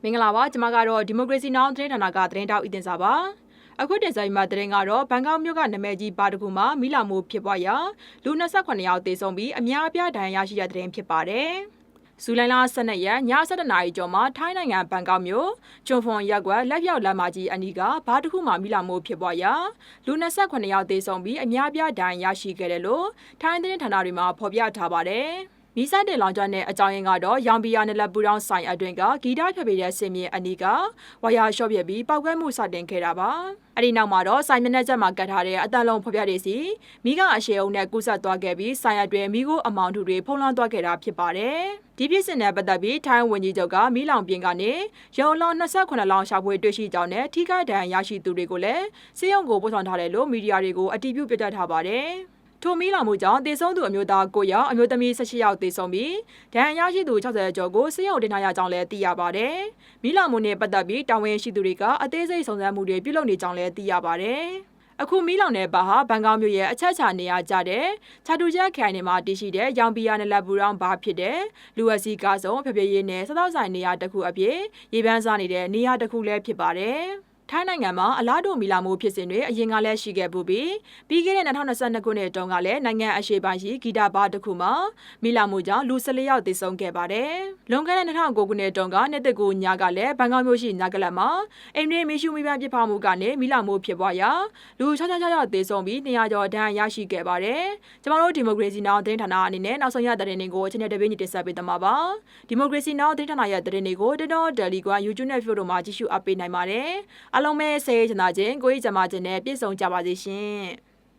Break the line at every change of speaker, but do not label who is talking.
မင်္ဂလာပါကျွန်မကတော့ Democracy Now သတင်းဌာနကသတင်းတောက်ဦးတင်စာပါအခုတင်ဆက်မှာသတင်းကတော့ဘန်ကောက်မြို့ကနာမည်ကြီးဘာတခုမှာမိလာမှုဖြစ်ပွားရာလူ28ယောက်သေဆုံးပြီးအများအပြားဒဏ်ရာရရှိတဲ့သတင်းဖြစ်ပါတယ်ဇူလိုင်လ12ရက်ည7:00နာရီကျော်မှာထိုင်းနိုင်ငံဘန်ကောက်မြို့ဂျွန်ဖွန်ရပ်ကွက်လက်ပြောက်လမ်းမကြီးအနီးကဘာတခုမှာမိလာမှုဖြစ်ပွားရာလူ28ယောက်သေဆုံးပြီးအများအပြားဒဏ်ရာရရှိခဲ့တယ်လို့ထိုင်းသတင်းဌာနတွေမှာဖော်ပြထားပါတယ်မီးစတင်လောင်ကျွမ်းတဲ့အကြောင်းရင်းကတော့ရောင်ဘီယာနယ်လက်ပူတောင်းဆိုင်အတွင်းကဂီတဖျက်ပေးတဲ့စင်မြေအနီးကဝါယာရှော့ပြပြီးပောက်ကွဲမှုစတင်ခဲ့တာပါ။အဲဒီနောက်မှာတော့ဆိုင်မျက်နှာချက်မှာကတ်ထားတဲ့အတန်လုံးဖော်ပြတွေစီမီးကအရှယ်အုံနဲ့ကူးဆက်သွားခဲ့ပြီးဆိုင်အတွင်းမီးကိုအမောင်ထုတွေဖုံးလွှမ်းသွားခဲ့တာဖြစ်ပါတယ်။ဒီပြစ်စင်နဲ့ပတ်သက်ပြီးထိုင်းဝန်ကြီးချုပ်ကမီးလောင်ပြင်ကနေရုံလောင်း28လောင်းရှာဖွေတွေ့ရှိကြောင်းနဲ့ထိခိုက်ဒဏ်ရာရရှိသူတွေကိုလည်းစေယုံကိုပို့ဆောင်ထားတယ်လို့မီဒီယာတွေကိုအတည်ပြုပြသထားပါတယ်။ထိုမီလောင်မှုကြောင့်တေဆုံးသူအမျိုးသား9ယောက်အမျိုးသမီး18ယောက်တေဆုံးပြီးဒဏ်ရာရရှိသူ60ကျော်ကိုစေယုံတင်ထားရကြောင်းလည်းသိရပါတယ်။မီလောင်မှုနဲ့ပတ်သက်ပြီးတာဝန်ရှိသူတွေကအသေးစိတ်စုံစမ်းမှုတွေပြုလုပ်နေကြောင်းလည်းသိရပါတယ်။အခုမီလောင်တဲ့ဘာဟာဘန်ကောက်မြို့ရဲ့အချက်အခြာနေရာကျတဲ့ချာတူကျက်ခိုင်နေမှာတည်ရှိတဲ့ရောင်ဘီယာနယ်လက်ပူတောင်းဘာဖြစ်တဲ့လူဝက်စီကားစုံဖျက်ပြရေးနဲ့စတောက်ဆိုင်နေရာတစ်ခုအပြင်ရေပန်းစားနေတဲ့နေရာတစ်ခုလည်းဖြစ်ပါတယ်။ထိုင်းနိုင်ငံမှာအလားတူမီလာမှုဖြစ်စဉ်တွေအရင်ကလည်းရှိခဲ့ပြီးခဲ့တဲ့2022ခုနှစ်တုန်းကလည်းနိုင်ငံအရှေ့ပိုင်းရှိဂီတာဘာတစ်ခုမှာမီလာမှုကြောင့်လူ14ယောက်သေဆုံးခဲ့ပါတယ်။လွန်ခဲ့တဲ့2009ခုနှစ်တုန်းကနှစ်သက်ကူညကလည်းဘန်ကောက်မြို့ရှိညကလပ်မှာအိမ်တွင်းမီးရှူမီးပန်းပစ်ဖောက်မှုကနေမီလာမှုဖြစ်ပွားရာလူ66ယောက်သေဆုံးပြီး200ကျော်ဒဏ်ရာရရှိခဲ့ပါတယ်။ကျွန်တော်တို့ Democracy Now သတင်းဌာနအနေနဲ့နောက်ဆုံးရသတင်းတွေကိုအချိန်နဲ့တပြေးညီတင်ဆက်ပေးသွားမှာပါ။ Democracy Now သတင်းဌာနရဲ့သတင်းတွေကိုတော် Telegram YouTube နဲ့ Facebook တို့မှာကြည့်ရှုအပ်ပေးနိုင်ပါတယ်။အားလုံးပဲဆေးချင်တာချင်းကိုကြီးကြမှာချင်းနဲ့ပြည့်စုံကြပါစေရှင်။